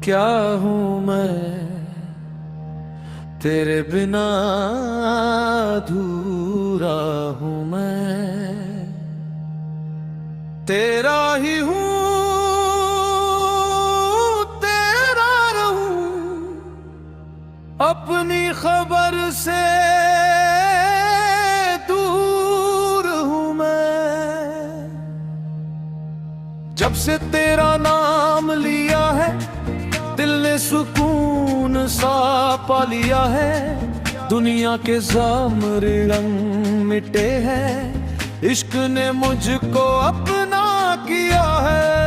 क्या हूँ मैं तेरे बिना, अधूरा हूँ मैं। तेरा ही हूँ, तेरा रहूं, अपनी खबर से दूर हूँ मैं। जब से तेरा नाम लिया है दिल ने सुकून सा पा लिया है। दुनिया के ज़ामरे रंग मिटे हैं, इश्क ने मुझको अपना किया है।